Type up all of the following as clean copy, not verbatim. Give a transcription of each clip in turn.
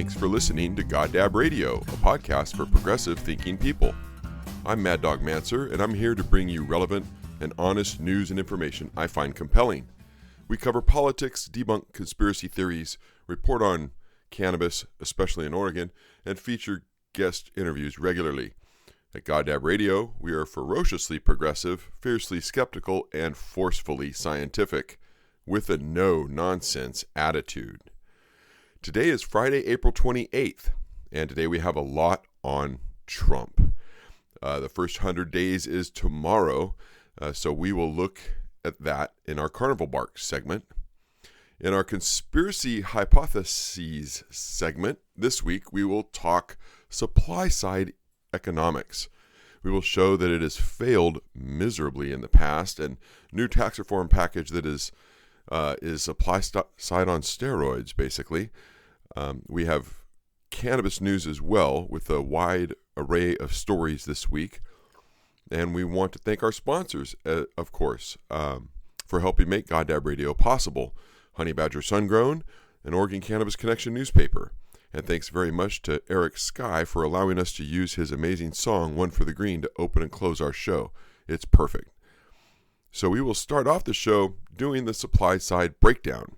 Thanks for listening to Goddab Radio, a podcast for progressive thinking people. I'm Mad Dog Manser, and I'm here to bring you relevant and honest news and information I find compelling. We cover politics, debunk conspiracy theories, report on cannabis, especially in Oregon, and feature guest interviews regularly. At Goddab Radio, we are ferociously progressive, fiercely skeptical, and forcefully scientific, with a no-nonsense attitude. Today is Friday, April 28th, and today we have a lot on Trump. The first 100 days is tomorrow, so we will look at that in our Carnival Bark segment. In our Conspiracy Hypotheses segment this week, we will talk supply-side economics. We will show that it has failed miserably in the past, and new tax reform package that is supply side on steroids, basically. We have cannabis news as well, with a wide array of stories this week. And we want to thank our sponsors, of course, for helping make Goddab Radio possible. Honey Badger Sungrown, an Oregon Cannabis Connection newspaper. And thanks very much to Eric Sky for allowing us to use his amazing song, One for the Green, to open and close our show. It's perfect. So we will start off the show doing the supply side breakdown.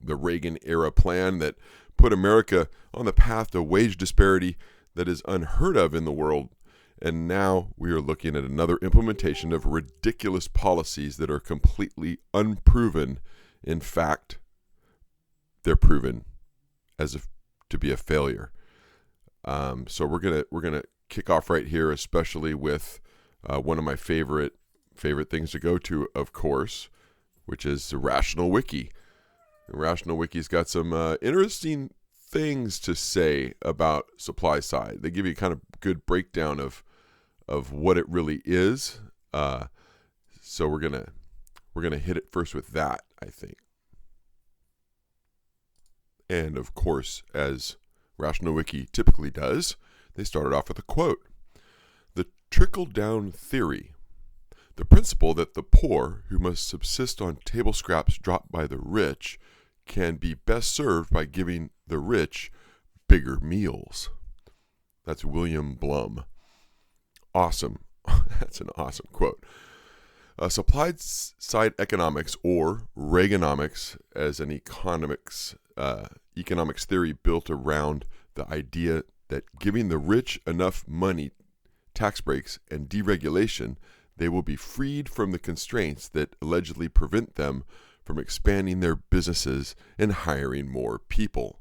The Reagan-era plan that put America on the path to wage disparity that is unheard of in the world. And now we are looking at another implementation of ridiculous policies that are completely unproven. In fact, they're proven to be a failure. So we're gonna kick off right here, especially with one of my favorite things to go to, of course, which is the Rational Wiki. The Rational Wiki's got some interesting things to say about supply side. They give you kind of good breakdown of what it really is. So we're gonna hit it first with that, I think. And of course, as Rational Wiki typically does, they started off with a quote. The trickle-down theory. The principle that the poor, who must subsist on table scraps dropped by the rich, can be best served by giving the rich bigger meals. That's William Blum. Awesome. That's an awesome quote. Supply side economics, or Reaganomics, as an economics theory built around the idea that giving the rich enough money, tax breaks, and deregulation, they will be freed from the constraints that allegedly prevent them from expanding their businesses and hiring more people.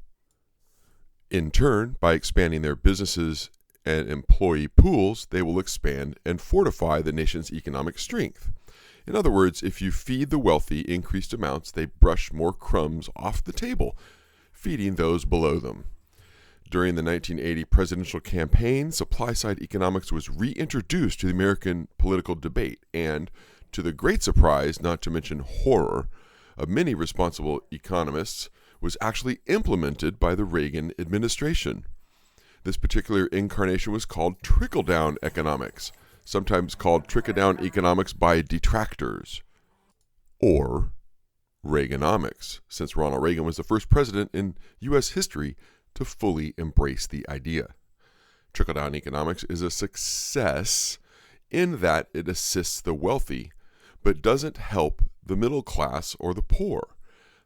In turn, by expanding their businesses and employee pools, they will expand and fortify the nation's economic strength. In other words, if you feed the wealthy increased amounts, they brush more crumbs off the table, feeding those below them. During the 1980 presidential campaign, supply-side economics was reintroduced to the American political debate and, to the great surprise, not to mention horror, of many responsible economists, was actually implemented by the Reagan administration. This particular incarnation was called trickle-down economics, sometimes called trickle-down economics by detractors, or Reaganomics, since Ronald Reagan was the first president in U.S. history to fully embrace the idea. Trickle-down economics is a success in that it assists the wealthy, but doesn't help the middle class or the poor.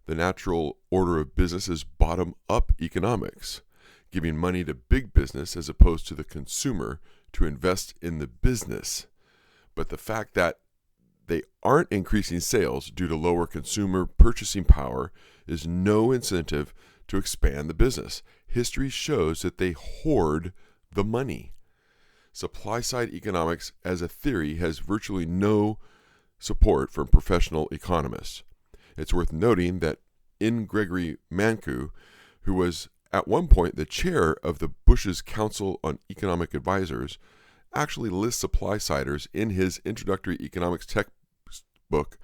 The natural order of business is bottom-up economics, giving money to big business as opposed to the consumer to invest in the business. But the fact that they aren't increasing sales due to lower consumer purchasing power is no incentive to expand the business. History shows that they hoard the money. Supply-side economics as a theory has virtually no support from professional economists. It's worth noting that N. Gregory Mankiw, who was at one point the chair of the Bush's Council on Economic Advisors, actually lists supply-siders in his introductory economics textbook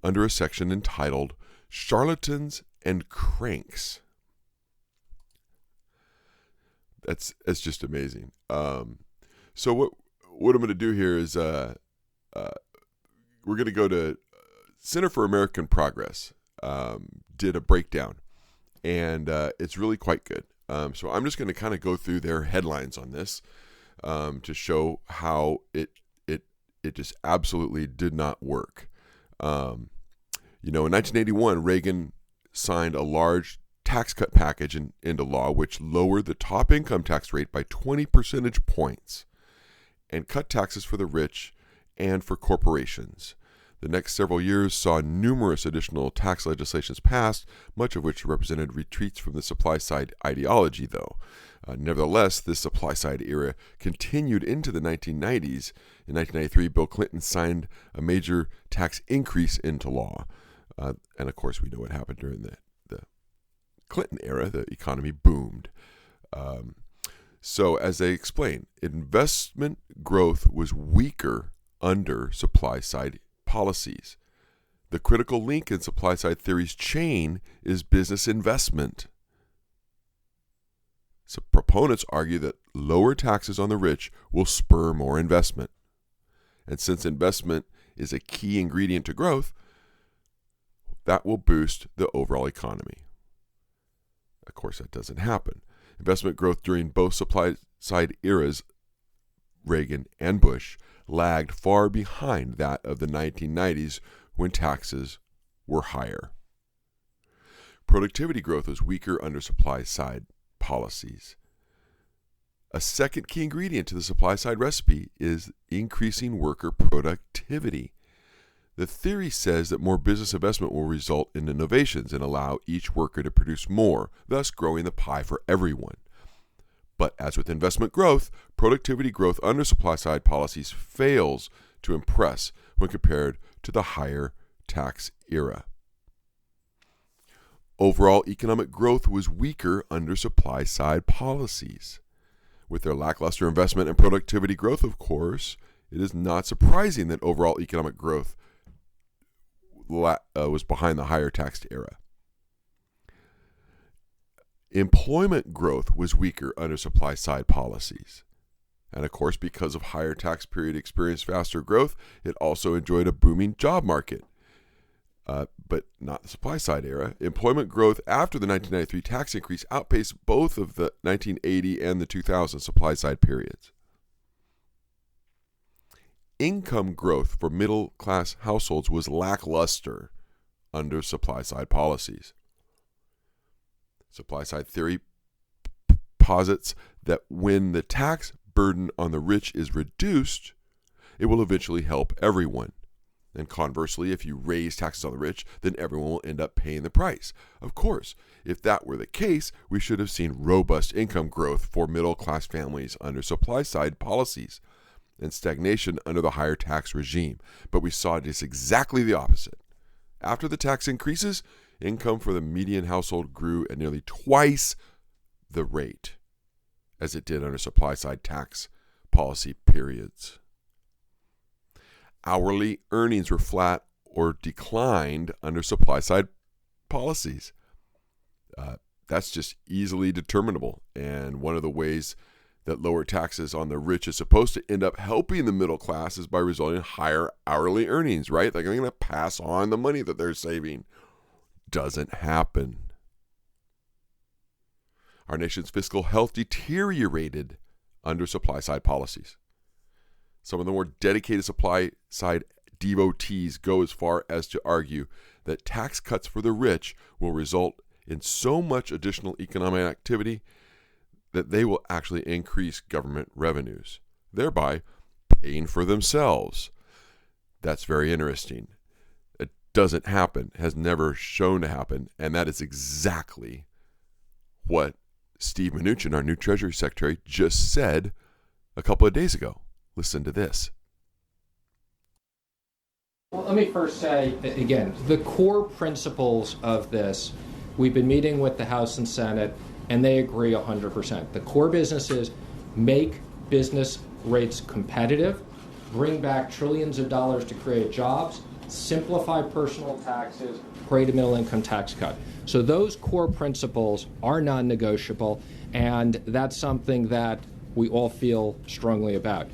under a section entitled Charlatans and Cranks. That's just amazing. So what I'm going to do here is we're going to go to Center for American Progress. Did a breakdown, and it's really quite good. So I'm just going to kind of go through their headlines on this to show how it just absolutely did not work. In 1981, Reagan signed a large tax cut package into law, which lowered the top income tax rate by 20 percentage points and cut taxes for the rich and for corporations. The next several years saw numerous additional tax legislations passed, much of which represented retreats from the supply-side ideology, though. Nevertheless, this supply-side era continued into the 1990s. In 1993, Bill Clinton signed a major tax increase into law. And of course, we know what happened during the Clinton era. The economy boomed. So as they explain, investment growth was weaker under supply-side policies. The critical link in supply-side theory's chain is business investment. So proponents argue that lower taxes on the rich will spur more investment. And since investment is a key ingredient to growth, that will boost the overall economy. Of course, that doesn't happen. Investment growth during both supply-side eras, Reagan and Bush, lagged far behind that of the 1990s when taxes were higher. Productivity growth was weaker under supply-side policies. A second key ingredient to the supply-side recipe is increasing worker productivity. The theory says that more business investment will result in innovations and allow each worker to produce more, thus growing the pie for everyone. But as with investment growth, productivity growth under supply-side policies fails to impress when compared to the higher tax era. Overall economic growth was weaker under supply-side policies. With their lackluster investment and productivity growth, of course, it is not surprising that overall economic growth was behind the higher taxed era. Employment growth was weaker under supply-side policies. And of course, because of higher tax period experienced faster growth, it also enjoyed a booming job market. But not the supply-side era. Employment growth after the 1993 tax increase outpaced both of the 1980 and the 2000 supply-side periods. Income growth for middle-class households was lackluster under supply-side policies. Supply-side theory posits that when the tax burden on the rich is reduced, it will eventually help everyone. And conversely, if you raise taxes on the rich, then everyone will end up paying the price. Of course, if that were the case, we should have seen robust income growth for middle-class families under supply-side policies and stagnation under the higher tax regime. But we saw just exactly the opposite. After the tax increases, income for the median household grew at nearly twice the rate as it did under supply-side tax policy periods. Hourly earnings were flat or declined under supply-side policies. That's just easily determinable. And one of the ways that lower taxes on the rich is supposed to end up helping the middle class is by resulting in higher hourly earnings, right? They're going to pass on the money that they're saving. Doesn't happen. Our nation's fiscal health deteriorated under supply-side policies. Some of the more dedicated supply-side devotees go as far as to argue that tax cuts for the rich will result in so much additional economic activity that they will actually increase government revenues, thereby paying for themselves. That's very interesting. It doesn't happen, has never shown to happen, and that is exactly what Steve Mnuchin, our new Treasury Secretary, just said a couple of days ago. Listen to this. Well, let me first say, again, the core principles of this, we've been meeting with the House and Senate, and they agree 100%. The core business is make business rates competitive, bring back trillions of dollars to create jobs, simplify personal taxes, create a middle income tax cut. So those core principles are non-negotiable, and that's something that we all feel strongly about.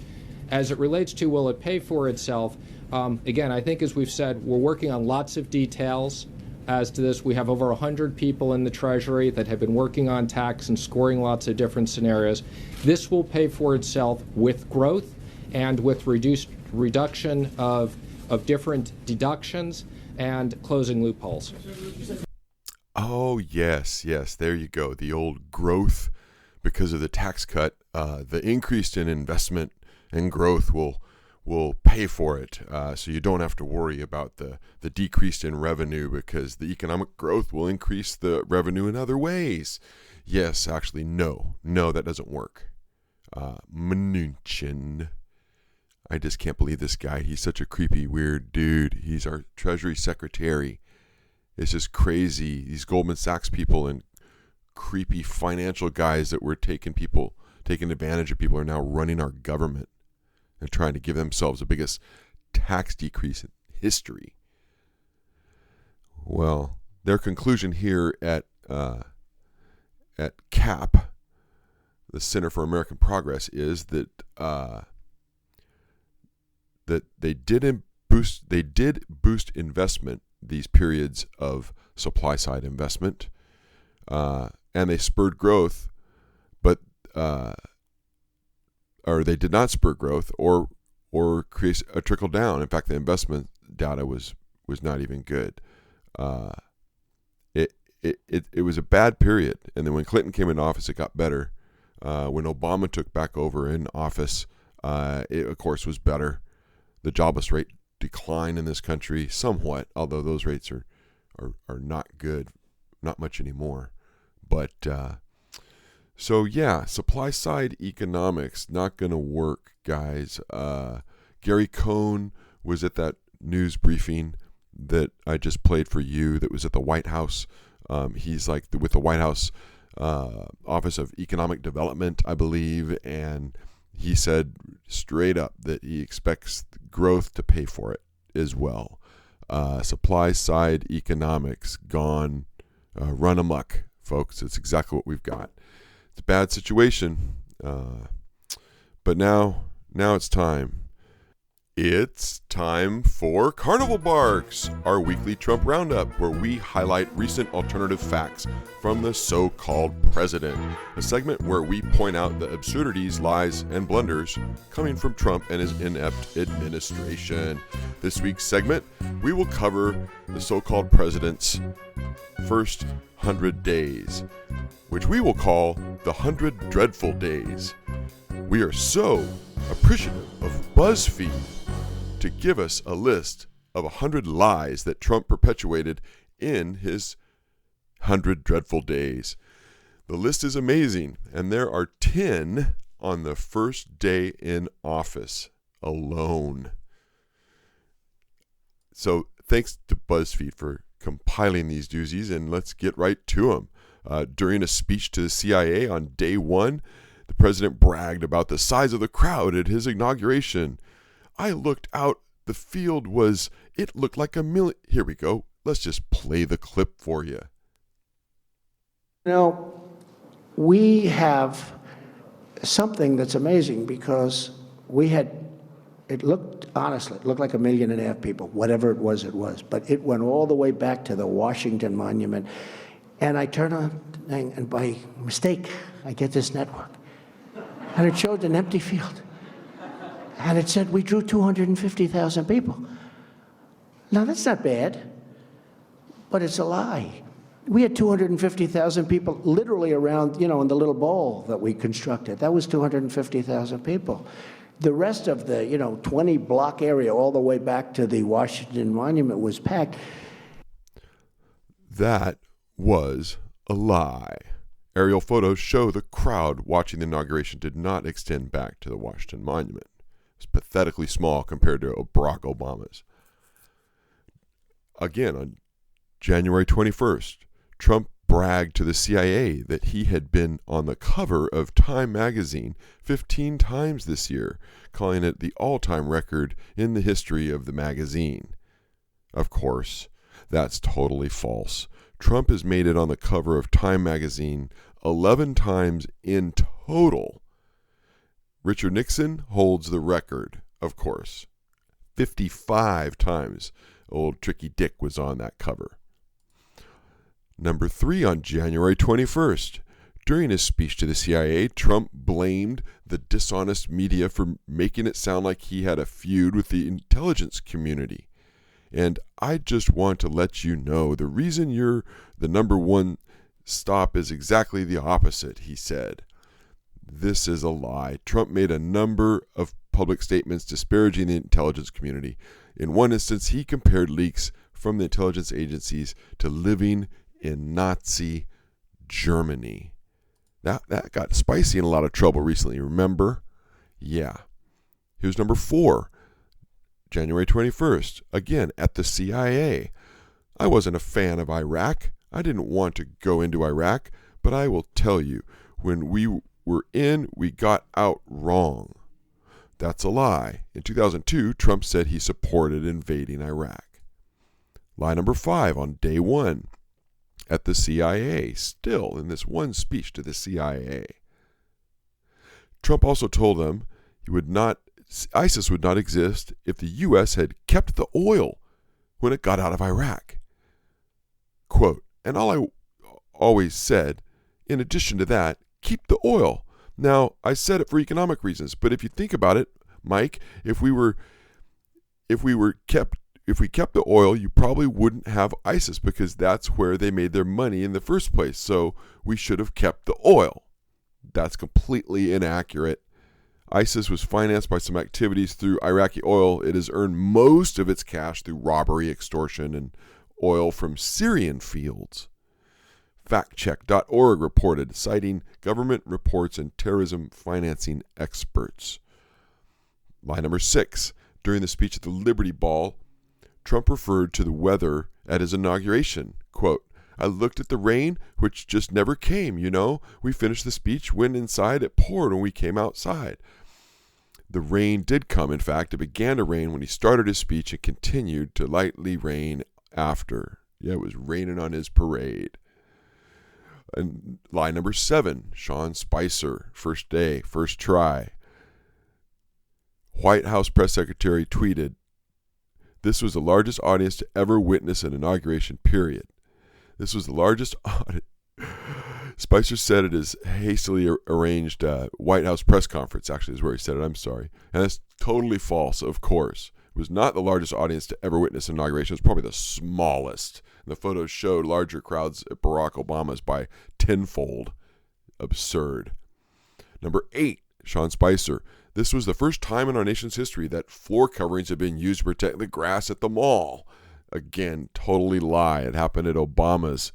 As it relates to will it pay for itself, again, I think as we've said, we're working on lots of details. as to this. We have over 100 people in the Treasury that have been working on tax and scoring lots of different scenarios. This will pay for itself with growth and with reduction of different deductions and closing loopholes. Oh, yes. There you go. The old growth because of the tax cut. The increase in investment and growth will pay for it. So you don't have to worry about the decrease in revenue because the economic growth will increase the revenue in other ways. Yes, actually, no, that doesn't work. Mnuchin. I just can't believe this guy. He's such a creepy, weird dude. He's our Treasury Secretary. It's just crazy. These Goldman Sachs people and creepy financial guys that were taking advantage of people are now running our government and trying to give themselves the biggest tax decrease in history. Well, their conclusion here at CAP, the Center for American Progress, is that they did boost investment these periods of supply side investment, and they spurred growth, but or they did not spur growth or create a trickle down. In fact, the investment data was not even good. It was a bad period, and then when Clinton came into office, it got better. When Obama took back over in office, it of course was better. The jobless rate declined in this country somewhat, although those rates are not good, not much anymore. But so yeah, supply side economics not going to work, guys. Gary Cohn was at that news briefing that I just played for you that was at the White House. He's like with the White House Office of Economic Development, I believe, and he said straight up that he expects growth to pay for it as well. Supply side economics gone run amok, folks. It's exactly what we've got. It's a bad situation, but now it's time. It's time for Carnival Barks, our weekly Trump Roundup, where we highlight recent alternative facts from the so-called president, a segment where we point out the absurdities, lies, and blunders coming from Trump and his inept administration. This week's segment, we will cover the so-called president's first 100 days, which we will call the 100 Dreadful Days. We are so appreciative of BuzzFeed to give us a list of 100 lies that Trump perpetuated in his 100 Dreadful Days. The list is amazing, and there are 10 on the first day in office alone. So thanks to BuzzFeed for compiling these doozies, and let's get right to them. During a speech to the CIA on day one, the president bragged about the size of the crowd at his inauguration. I looked out, the field it looked like a million. Here we go. Let's just play the clip for you. We have something that's amazing because it looked like 1.5 million people, whatever it was, but it went all the way back to the Washington Monument. And I turn on the thing, and by mistake, I get this network. And it showed an empty field. And it said we drew 250,000 people. Now, that's not bad, but it's a lie. We had 250,000 people literally around, in the little bowl that we constructed. That was 250,000 people. The rest of the, 20-block area all the way back to the Washington Monument was packed. That was a lie. Aerial photos show the crowd watching the inauguration did not extend back to the Washington Monument. It's pathetically small compared to Barack Obama's. Again, on January 21st, Trump bragged to the CIA that he had been on the cover of Time magazine 15 times this year, calling it the all-time record in the history of the magazine. Of course, that's totally false. Trump has made it on the cover of Time magazine 11 times in total. Richard Nixon holds the record, of course. 55 times old Tricky Dick was on that cover. Number 3, on January 21st, during his speech to the CIA, Trump blamed the dishonest media for making it sound like he had a feud with the intelligence community. And I just want to let you know the reason you're the number one stop is exactly the opposite, he said. This is a lie. Trump made a number of public statements disparaging the intelligence community. In one instance, he compared leaks from the intelligence agencies to living in Nazi Germany. That got spicy in a lot of trouble recently, remember? Yeah. Here's number 4, January 21st, again at the CIA. I wasn't a fan of Iraq. I didn't want to go into Iraq, but I will tell you, when we were in, we got out wrong. That's a lie. In 2002, Trump said he supported invading Iraq. Lie number 5, on day 1, at the CIA, still in this one speech to the CIA. Trump also told them ISIS would not exist if the U.S. had kept the oil when it got out of Iraq. Quote, and all I always said, in addition to that, keep the oil. Now, I said it for economic reasons, but if you think about it, Mike, if we kept the oil, you probably wouldn't have ISIS because that's where they made their money in the first place. So we should have kept the oil. That's completely inaccurate. ISIS was financed by some activities through Iraqi oil. It has earned most of its cash through robbery, extortion, and oil from Syrian fields. Factcheck.org reported, citing government reports and terrorism financing experts. Lie number 6. During the speech at the Liberty Ball, Trump referred to the weather at his inauguration. Quote, I looked at the rain, which just never came, you know. We finished the speech, went inside, it poured when we came outside. The rain did come. In fact, it began to rain when he started his speech and continued to lightly rain after. Yeah, it was raining on his parade. And lie number 7, Sean Spicer, first day, first try. White House press secretary tweeted, this was the largest audience to ever witness an inauguration, period. This was the largest audit. Spicer said it is hastily arranged White House press conference, actually is where he said it, I'm sorry. And that's totally false, of course. It was not the largest audience to ever witness an inauguration. It was probably the smallest. And the photos showed larger crowds at Barack Obama's by tenfold. Absurd. Number 8, Sean Spicer. This was the first time in our nation's history that floor coverings have been used to protect the grass at the mall. Again, totally lie. It happened at Obama's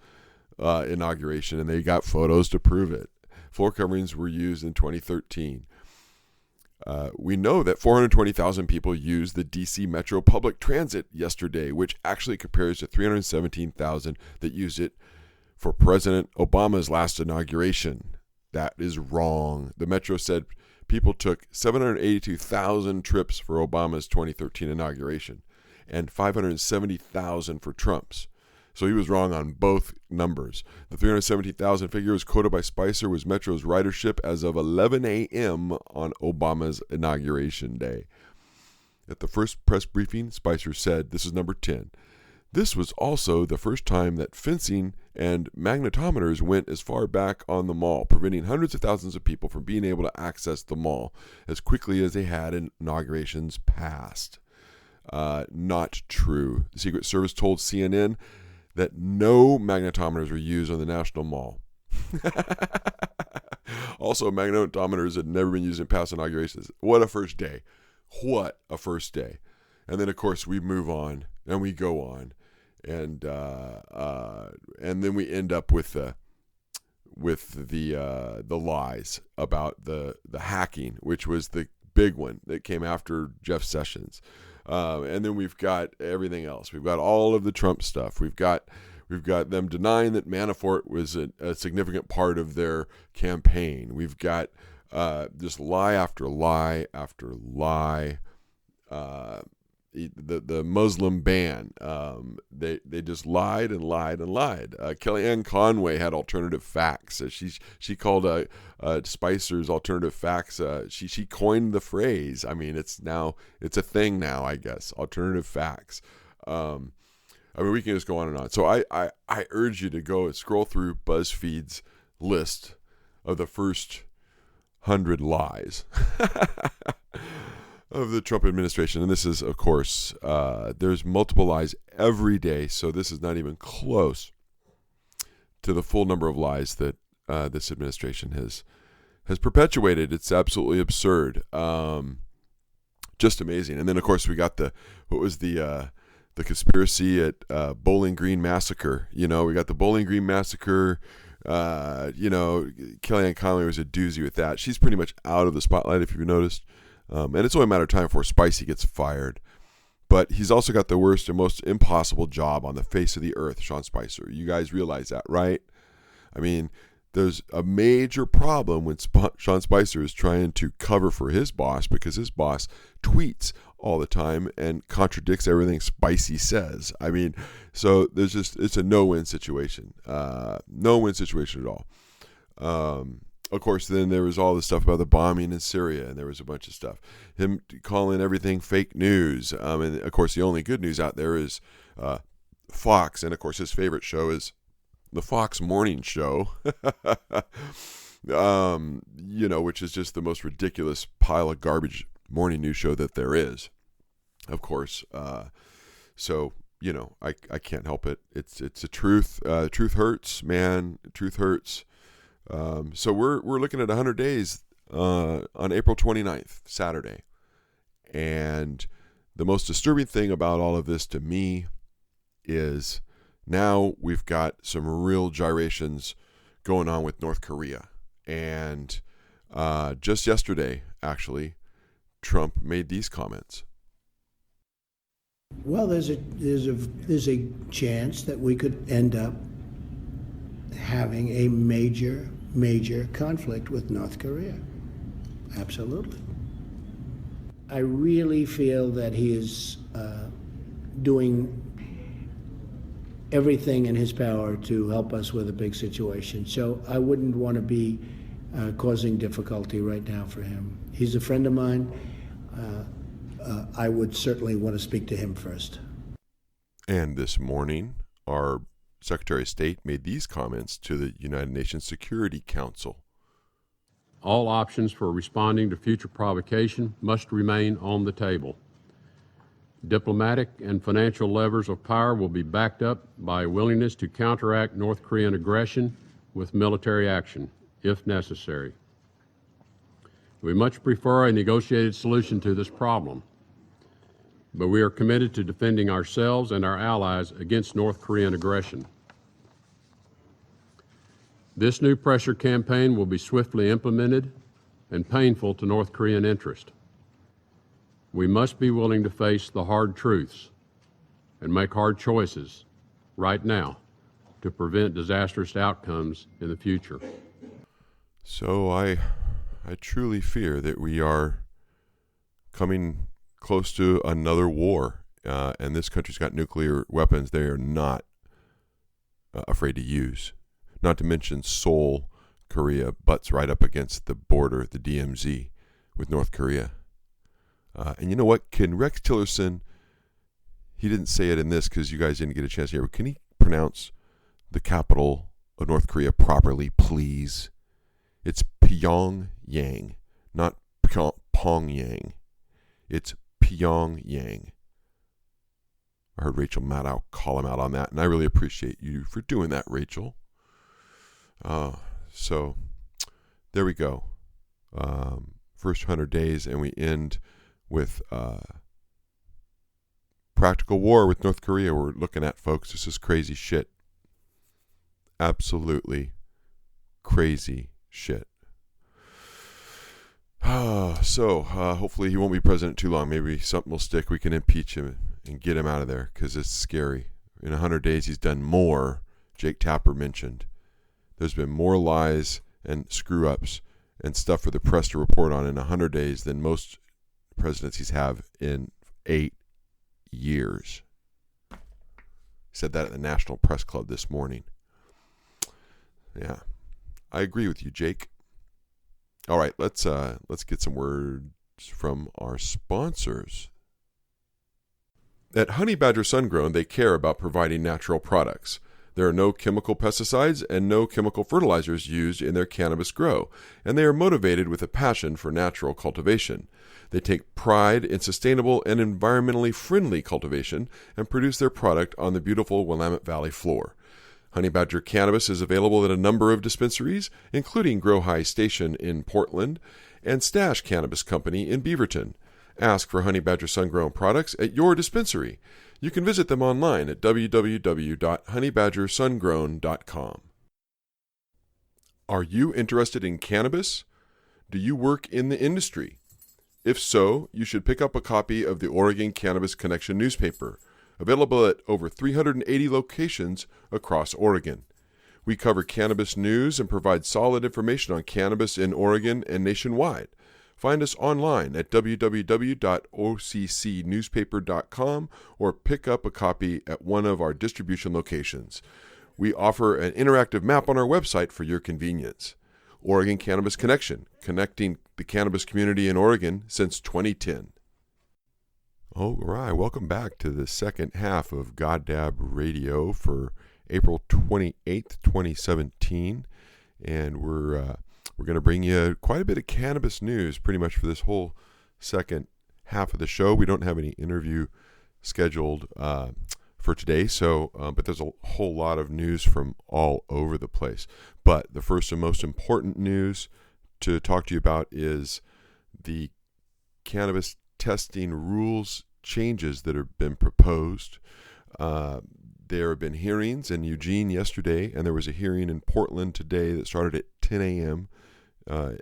inauguration, and they got photos to prove it. Floor coverings were used in 2013. We know that 420,000 people used the D.C. Metro Public Transit yesterday, which actually compares to 317,000 that used it for President Obama's last inauguration. That is wrong. The Metro said people took 782,000 trips for Obama's 2013 inauguration and 570,000 for Trump's. So he was wrong on both numbers. The 370,000 figure was quoted by Spicer was Metro's ridership as of 11 a.m. on Obama's inauguration day. At the first press briefing, Spicer said, this is number 10, this was also the first time that fencing and magnetometers went as far back on the mall, preventing hundreds of thousands of people from being able to access the mall as quickly as they had in inaugurations past. Not true. The Secret Service told CNN that no magnetometers were used on the National Mall. Also, magnetometers had never been used in past inaugurations. What a first day. What a first day. And then, of course, we move on and we go on. And then we end up with the lies about the hacking, which was the big one that came after Jeff Sessions. And then we've got everything else. We've got all of the Trump stuff. We've got them denying that Manafort was a significant part of their campaign. We've got just lie after lie after lie. The Muslim ban. They just lied and lied and lied. Kellyanne Conway had alternative facts. She called Spicer's alternative facts. She coined the phrase. I mean, it's a thing now, I guess. Alternative facts. I mean, we can just go on and on. So I urge you to go and scroll through BuzzFeed's list of the first 100 lies of the Trump administration. And this is, of course, there's multiple lies every day, so this is not even close to the full number of lies that this administration has perpetuated. It's absolutely absurd. Just amazing. And then, of course, we got the conspiracy at Bowling Green Massacre. We got the Bowling Green Massacre. Kellyanne Conway was a doozy with that. She's pretty much out of the spotlight, if you've noticed. And it's only a matter of time before Spicy gets fired. But he's also got the worst and most impossible job on the face of the earth, Sean Spicer. You guys realize that, right? I mean, there's a major problem when Sean Spicer is trying to cover for his boss, because his boss tweets all the time and contradicts everything Spicy says. I mean, so it's a no-win situation. No-win situation at all. Of course, then there was all the stuff about the bombing in Syria, and there was a bunch of stuff. Him calling everything fake news. And, of course, the only good news out there is Fox. And, of course, his favorite show is the Fox Morning Show, which is just the most ridiculous pile of garbage morning news show that there is, of course. So, I can't help it. It's a truth. Truth hurts, man. Truth hurts. So we're looking at 100 days on April 29th, Saturday. And the most disturbing thing about all of this to me is now we've got some real gyrations going on with North Korea. And just yesterday, actually, Trump made these comments. Well, there's a chance that we could end up having a major conflict with North Korea. Absolutely. I really feel that he is doing everything in his power to help us with a big situation. So I wouldn't want to be causing difficulty right now for him. He's a friend of mine. I would certainly want to speak to him first. And this morning, our Secretary of State made these comments to the United Nations Security Council. All options for responding to future provocation must remain on the table. Diplomatic and financial levers of power will be backed up by a willingness to counteract North Korean aggression with military action, if necessary. We much prefer a negotiated solution to this problem, but we are committed to defending ourselves and our allies against North Korean aggression. This new pressure campaign will be swiftly implemented and painful to North Korean interest. We must be willing to face the hard truths and make hard choices right now to prevent disastrous outcomes in the future. So I truly fear that we are coming close to another war, and this country's got nuclear weapons they are not afraid to use. Not to mention Seoul, Korea, butts right up against the border, the DMZ, with North Korea. And you know what? Can Rex Tillerson, he didn't say it in this because you guys didn't get a chance to hear, but can he pronounce the capital of North Korea properly, please? It's Pyongyang, not Pyongyang. It's Pyongyang. I heard Rachel Maddow call him out on that, and I really appreciate you for doing that, Rachel. So there we go. First 100 days, and we end with practical war with North Korea. We're looking at, folks. This is crazy shit. Absolutely crazy shit. So hopefully he won't be president too long. Maybe something will stick. We can impeach him and get him out of there, because it's scary. In 100 days, he's done more. Jake Tapper mentioned there's been more lies and screw-ups and stuff for the press to report on in 100 days than most presidencies have in 8 years. He said that at the National Press Club this morning. Yeah, I agree with you, Jake. All right, let's get some words from our sponsors. At Honey Badger Sungrown, they care about providing natural products. There are no chemical pesticides and no chemical fertilizers used in their cannabis grow, and they are motivated with a passion for natural cultivation. They take pride in sustainable and environmentally friendly cultivation and produce their product on the beautiful Willamette Valley floor. Honey Badger Cannabis is available at a number of dispensaries, including Grow High Station in Portland and Stash Cannabis Company in Beaverton. Ask for Honey Badger Sungrown products at your dispensary. You can visit them online at www.honeybadgersungrown.com. Are you interested in cannabis? Do you work in the industry? If so, you should pick up a copy of the Oregon Cannabis Connection newspaper, available at over 380 locations across Oregon. We cover cannabis news and provide solid information on cannabis in Oregon and nationwide. Find us online at www.occnewspaper.com or pick up a copy at one of our distribution locations. We offer an interactive map on our website for your convenience. Oregon Cannabis Connection, connecting the cannabis community in Oregon since 2010. All right, welcome back to the second half of Goddab Radio for April 28th, 2017. And we're going to bring you quite a bit of cannabis news pretty much for this whole second half of the show. We don't have any interview scheduled for today, but there's a whole lot of news from all over the place. But the first and most important news to talk to you about is the cannabis testing rules changes that have been proposed. There have been hearings in Eugene yesterday, and there was a hearing in Portland today that started at 10 a.m.,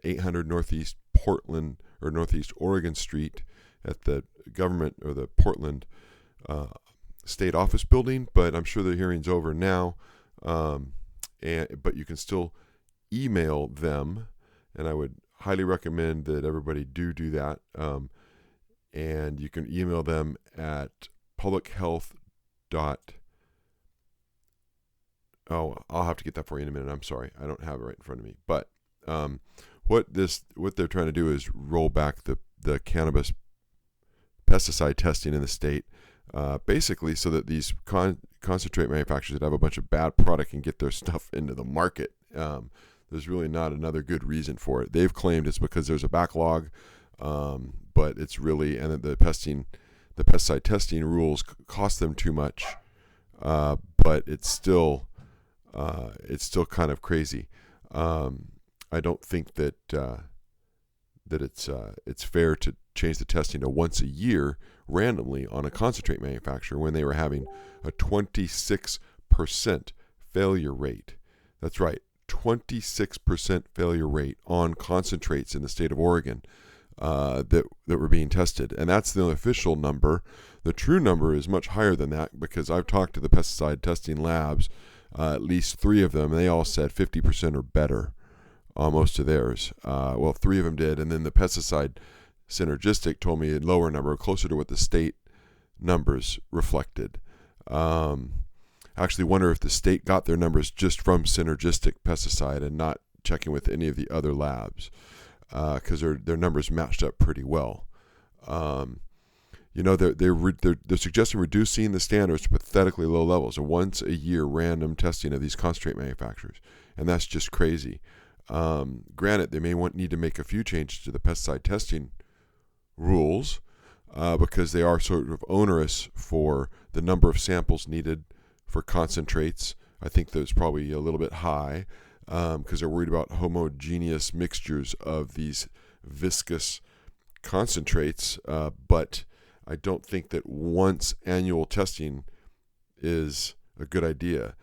800 Northeast Portland or Northeast Oregon Street at the government or the Portland state office building. But I'm sure the hearing's over now. But you can still email them, and I would highly recommend that everybody do that. And you can email them at publichealth. I'll have to get that for you in a minute. I'm sorry, I don't have it right in front of me. But what they're trying to do is roll back the cannabis pesticide testing in the state, basically so that these concentrate manufacturers that have a bunch of bad product can get their stuff into the market. There's really not another good reason for it. They've claimed it's because there's a backlog, but it's really, and the pesticide testing rules cost them too much, but it's still kind of crazy. I don't think that it's fair to change the testing to once a year randomly on a concentrate manufacturer when they were having a 26% failure rate. That's right, 26% failure rate on concentrates in the state of Oregon that were being tested. And that's the official number. The true number is much higher than that, because I've talked to the pesticide testing labs, at least 3 of them, and they all said 50% or better on most of theirs. 3 of them did, and then the pesticide synergistic told me a lower number, closer to what the state numbers reflected. Actually wonder if the state got their numbers just from synergistic pesticide and not checking with any of the other labs, because their numbers matched up pretty well. They're suggesting reducing the standards to pathetically low levels, a once a year random testing of these concentrate manufacturers, and that's just crazy. Granted, they may need to make a few changes to the pesticide testing rules, because they are sort of onerous for the number of samples needed for concentrates. I think that's probably a little bit high, because they're worried about homogeneous mixtures of these viscous concentrates, but I don't think that once annual testing is a good idea.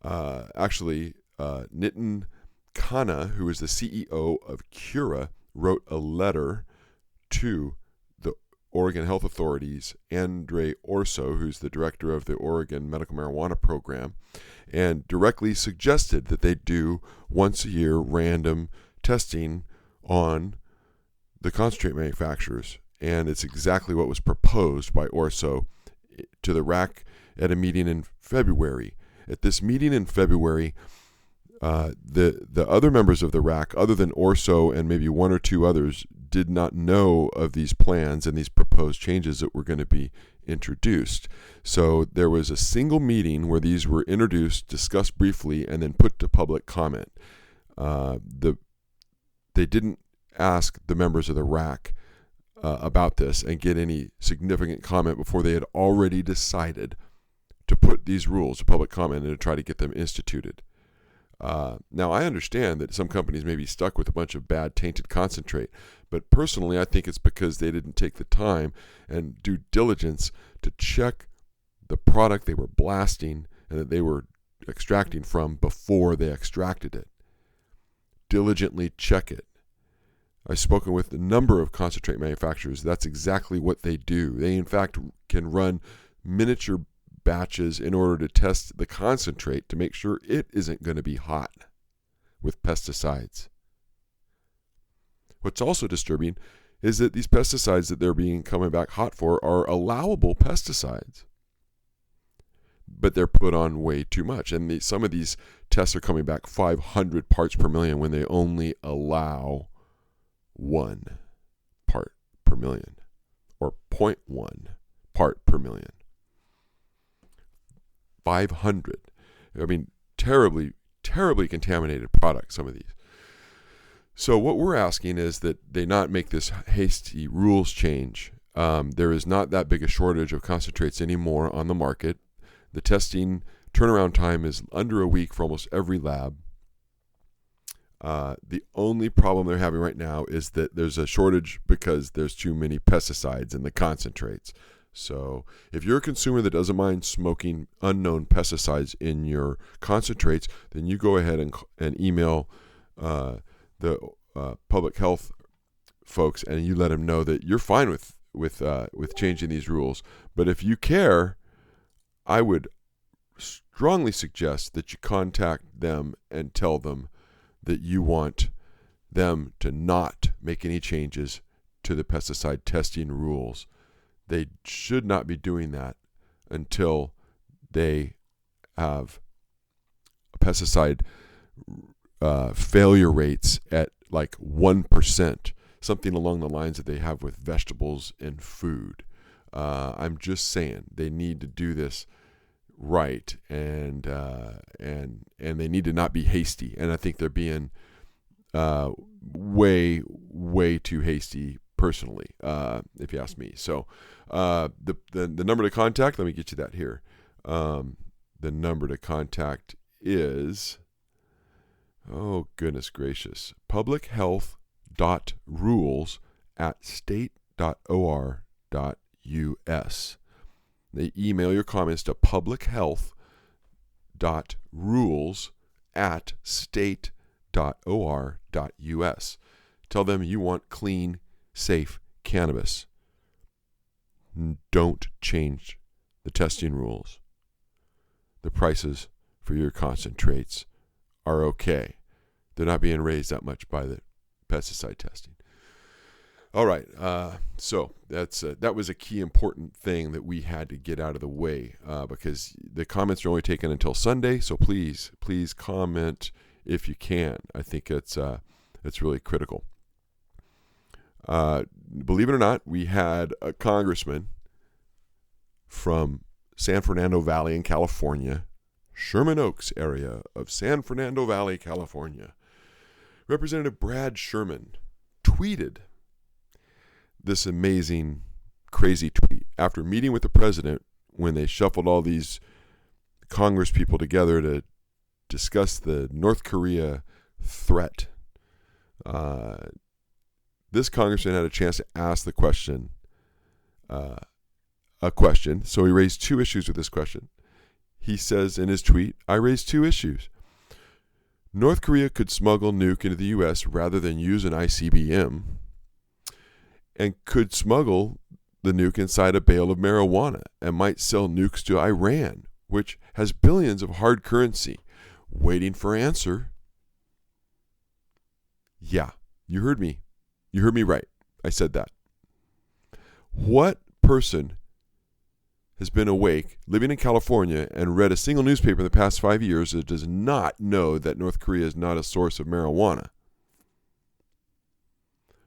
Nitin Khanna, who is the CEO of Cura, wrote a letter to the Oregon Health Authority's Andre Orso, who's the director of the Oregon Medical Marijuana Program, and directly suggested that they do once a year random testing on the concentrate manufacturers. And it's exactly what was proposed by Orso to the RAC at a meeting in February. At this meeting in February, the other members of the RAC, other than Orso and maybe 1 or 2 others, did not know of these plans and these proposed changes that were going to be introduced. So there was a single meeting where these were introduced, discussed briefly, and then put to public comment. They didn't ask the members of the RAC about this and get any significant comment before they had already decided to put these rules to public comment and to try to get them instituted. Now, I understand that some companies may be stuck with a bunch of bad tainted concentrate, but personally, I think it's because they didn't take the time and due diligence to check the product they were blasting and that they were extracting from before they extracted it. Diligently check it. I've spoken with a number of concentrate manufacturers. That's exactly what they do. They, in fact, can run miniature batches in order to test the concentrate to make sure it isn't going to be hot with pesticides. What's also disturbing is that these pesticides that they're being coming back hot for are allowable pesticides, but they're put on way too much. And some of these tests are coming back 500 parts per million when they only allow 1 part per million or 0.1 part per million. 500. I mean, terribly, terribly contaminated products, some of these. So what we're asking is that they not make this hasty rules change. There is not that big a shortage of concentrates anymore on the market. The testing turnaround time is under a week for almost every lab. The only problem they're having right now is that there's a shortage because there's too many pesticides in the concentrates. So if you're a consumer that doesn't mind smoking unknown pesticides in your concentrates, then you go ahead and email the public health folks and you let them know that you're fine with changing these rules. But if you care, I would strongly suggest that you contact them and tell them that you want them to not make any changes to the pesticide testing rules. They should not be doing that until they have pesticide failure rates at like 1%, something along the lines that they have with vegetables and food. I'm just saying they need to do this right, and they need to not be hasty. And I think they're being way too hasty, personally, if you ask me. So the number to contact, let me get you that here. The number to contact is, oh goodness gracious, publichealth.rules@state.or.us. They email your comments to publichealth.rules@state.or.us. Tell them you want clean, safe cannabis. Don't change the testing rules. The prices for your concentrates are okay. They're not being raised that much by the pesticide testing. All right, so that was a key important thing that we had to get out of the way because the comments are only taken until Sunday. So please comment if you can. I think it's really critical. Believe it or not, we had a congressman from San Fernando Valley in California, Sherman Oaks area of San Fernando Valley, California. Representative Brad Sherman tweeted this amazing, crazy tweet after meeting with the president when they shuffled all these Congress people together to discuss the North Korea threat. This congressman had a chance to ask the question, so he raised two issues with this question. He says in his tweet, I raised two issues. North Korea could smuggle nuke into the U.S. rather than use an ICBM, and could smuggle the nuke inside a bale of marijuana and might sell nukes to Iran, which has billions of hard currency. Waiting for answer. Yeah, you heard me. You heard me right. I said that. What person has been awake, living in California, and read a single newspaper in the past 5 years that does not know that North Korea is not a source of marijuana?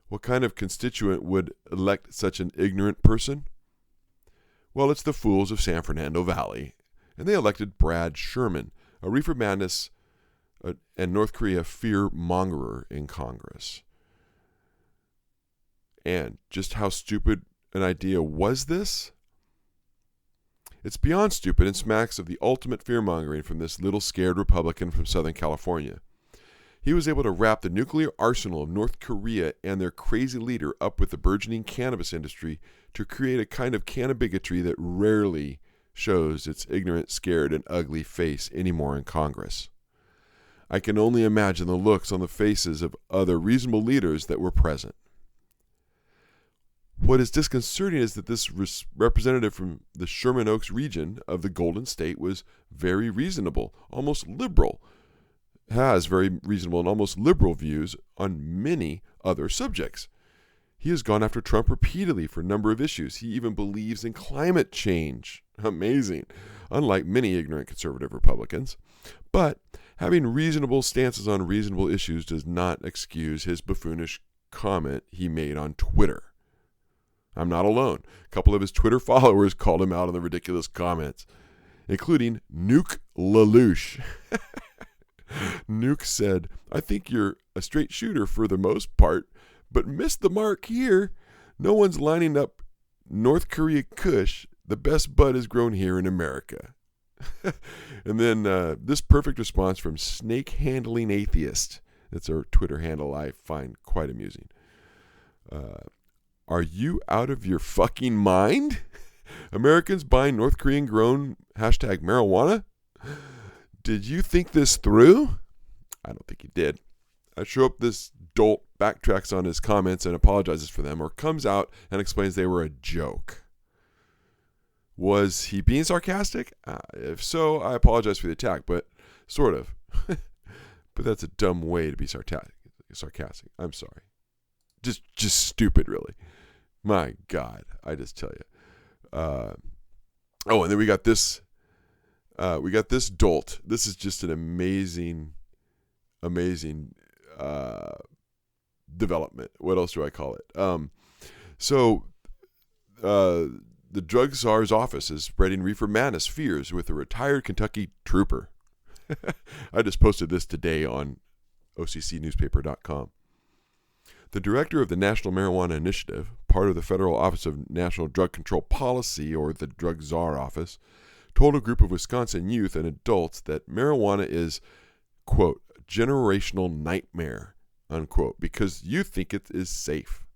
What kind of constituent would elect such an ignorant person? Well, it's the fools of San Fernando Valley. And they elected Brad Sherman, a reefer madness and North Korea fear-mongerer in Congress. And just how stupid an idea was this? It's beyond stupid and smacks of the ultimate fear-mongering from this little scared Republican from Southern California. He was able to wrap the nuclear arsenal of North Korea and their crazy leader up with the burgeoning cannabis industry to create a kind of cannabigotry that rarely shows its ignorant, scared, and ugly face anymore in Congress. I can only imagine the looks on the faces of other reasonable leaders that were present. What is disconcerting is that this representative from the Sherman Oaks region of the Golden State was very reasonable, almost liberal, has very reasonable and almost liberal views on many other subjects. He has gone after Trump repeatedly for a number of issues. He even believes in climate change. Amazing. Unlike many ignorant conservative Republicans. But having reasonable stances on reasonable issues does not excuse his buffoonish comment he made on Twitter. I'm not alone. A couple of his Twitter followers called him out on the ridiculous comments, including Nuke Lelouch. Nuke said, "I think you're a straight shooter for the most part, but missed the mark here. No one's lining up North Korea Kush. The best bud is grown here in America." And then this perfect response from Snake Handling Atheist. That's our Twitter handle I find quite amusing. Are you out of your fucking mind? Americans buying North Korean grown #marijuana? Did you think this through? I don't think he did. I show up this dolt backtracks on his comments and apologizes for them, or comes out and explains they were a joke. Was he being sarcastic? If so, I apologize for the attack, but sort of. But that's a dumb way to be sarcastic. I'm sorry. Just stupid, really. My God, I just tell you. And then we got this. We got this dolt. This is just an amazing development. What else do I call it? The drug czar's office is spreading reefer madness fears with a retired Kentucky trooper. I just posted this today on OCCnewspaper.com. The director of the National Marijuana Initiative, part of the Federal Office of National Drug Control Policy, or the Drug Czar Office, told a group of Wisconsin youth and adults that marijuana is, quote, generational nightmare, unquote, because you think it is safe.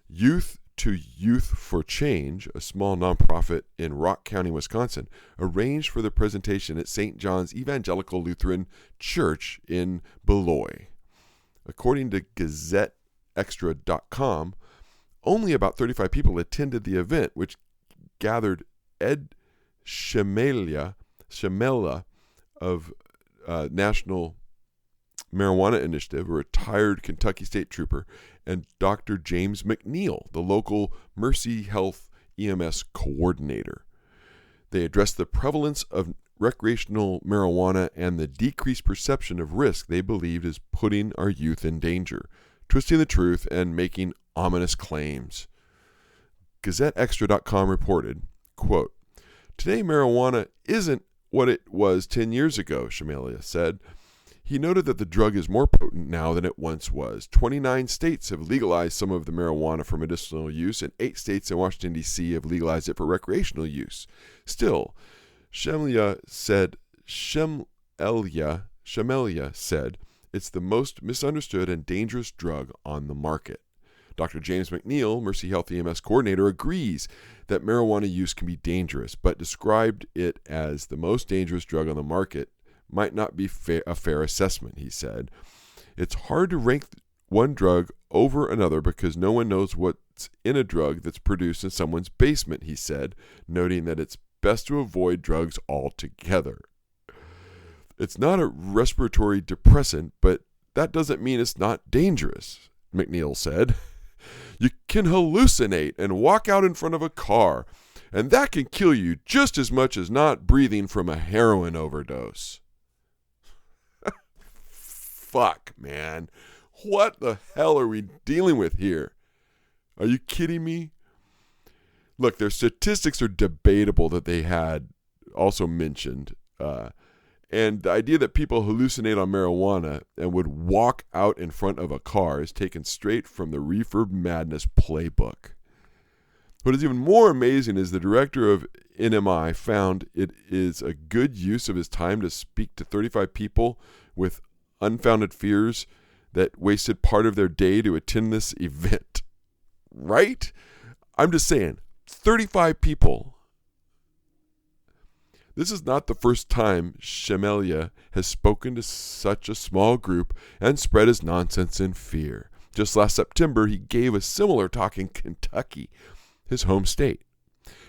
Youth to Youth for Change, a small nonprofit in Rock County, Wisconsin, arranged for the presentation at St. John's Evangelical Lutheran Church in Beloit. According to GazetteExtra.com, only about 35 people attended the event, which gathered Ed Shemela of National Marijuana Initiative, a retired Kentucky State Trooper, and Dr. James McNeil, the local Mercy Health EMS coordinator. They addressed the prevalence of recreational marijuana and the decreased perception of risk they believed is putting our youth in danger, twisting the truth and making ominous claims. GazetteExtra.com reported, quote, "Today marijuana isn't what it was 10 years ago," Shemela said. He noted that the drug is more potent now than it once was. 29 states have legalized some of the marijuana for medicinal use, and 8 states in Washington, D.C. have legalized it for recreational use. Still, Shemela said, it's the most misunderstood and dangerous drug on the market. Dr. James McNeil, Mercy Health EMS coordinator, agrees that marijuana use can be dangerous, but described it as the most dangerous drug on the market might not be a fair assessment, he said. It's hard to rank one drug over another because no one knows what's in a drug that's produced in someone's basement, he said, noting that it's best to avoid drugs altogether. It's not a respiratory depressant, but that doesn't mean it's not dangerous, McNeil said. You can hallucinate and walk out in front of a car, and that can kill you just as much as not breathing from a heroin overdose. Fuck, man. What the hell are we dealing with here? Are you kidding me? look, their statistics are debatable that they had also mentioned. And the idea that people hallucinate on marijuana and would walk out in front of a car is taken straight from the Reefer Madness playbook. What is even more amazing is the director of NMI found it is a good use of his time to speak to 35 people with unfounded fears that wasted part of their day to attend this event. Right? I'm just saying, 35 people. This is not the first time Shemelia has spoken to such a small group and spread his nonsense and fear. Just last September, he gave a similar talk in Kentucky, his home state.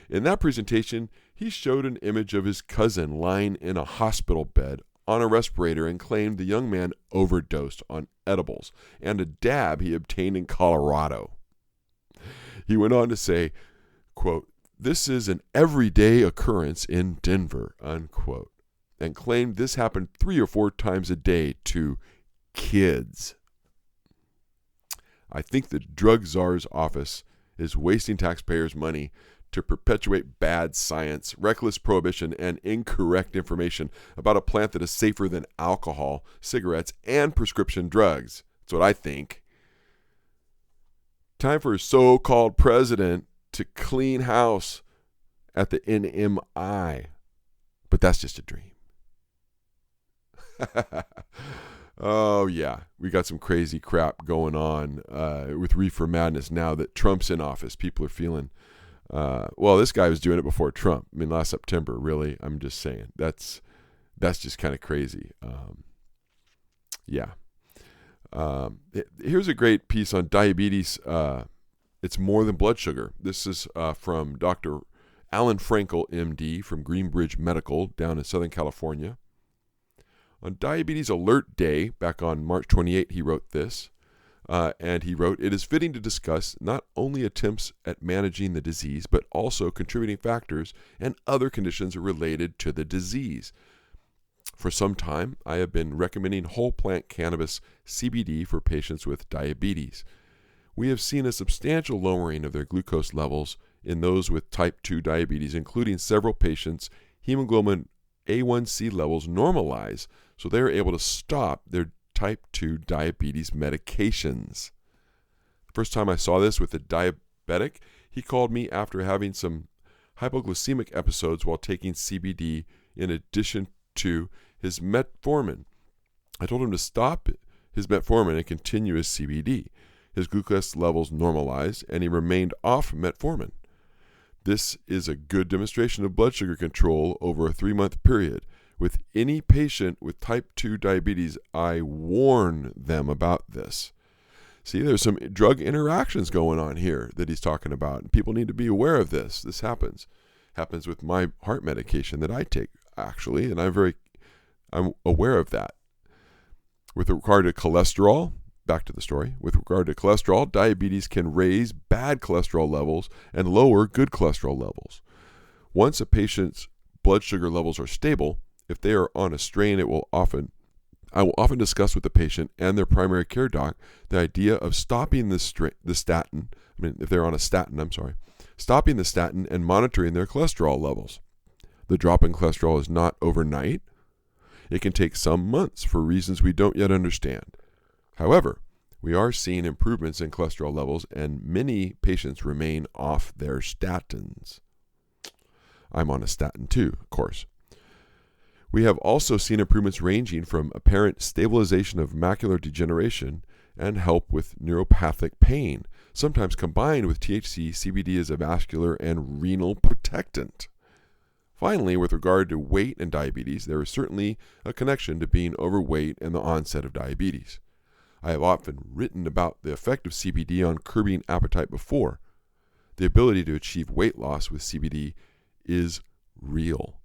In that presentation, he showed an image of his cousin lying in a hospital bed on a respirator and claimed the young man overdosed on edibles and a dab he obtained in Colorado. He went on to say, quote, "This is an everyday occurrence in Denver," unquote, and claimed this happened 3 or 4 times a day to kids. I think the drug czar's office is wasting taxpayers' money to perpetuate bad science, reckless prohibition, and incorrect information about a plant that is safer than alcohol, cigarettes, and prescription drugs. That's what I think. Time for a so-called president to clean house at the NMI. But that's just a dream. Oh, yeah. We got some crazy crap going on with Reefer Madness now that Trump's in office. People are feeling, well, this guy was doing it before Trump. I mean, last September, really. I'm just saying. That's just kind of crazy. Yeah. Here's a great piece on diabetes. It's more than blood sugar. This is from Dr. Alan Frankel, MD, from Greenbridge Medical down in Southern California. On Diabetes Alert Day, back on March 28, he wrote this. And he wrote, "It is fitting to discuss not only attempts at managing the disease, but also contributing factors and other conditions related to the disease. For some time, I have been recommending whole plant cannabis CBD for patients with diabetes. We have seen a substantial lowering of their glucose levels in those with type 2 diabetes, including several patients' hemoglobin A1C levels normalize, so they are able to stop their type 2 diabetes medications." The first time I saw this with a diabetic, he called me after having some hypoglycemic episodes while taking CBD in addition to his metformin. I told him to stop his metformin and continue his CBD. His glucose levels normalized, and he remained off metformin. This is a good demonstration of blood sugar control over a 3-month period. With any patient with type 2 diabetes, I warn them about this. See, there's some drug interactions going on here that he's talking about, and people need to be aware of this. This happens with my heart medication that I take, actually, and I'm aware of that. With regard to cholesterol, back to the story. With regard to cholesterol, diabetes can raise bad cholesterol levels and lower good cholesterol levels. Once a patient's blood sugar levels are stable, if they are on a strain, I will often discuss with the patient and their primary care doc the idea of stopping the statin. If they're on a statin, stopping the statin and monitoring their cholesterol levels. The drop in cholesterol is not overnight. It can take some months for reasons we don't yet understand. However, we are seeing improvements in cholesterol levels, and many patients remain off their statins. I'm on a statin too, of course. We have also seen improvements ranging from apparent stabilization of macular degeneration and help with neuropathic pain, sometimes combined with THC. CBD is a vascular and renal protectant. Finally, with regard to weight and diabetes, there is certainly a connection to being overweight and the onset of diabetes. I have often written about the effect of CBD on curbing appetite before. The ability to achieve weight loss with CBD is real.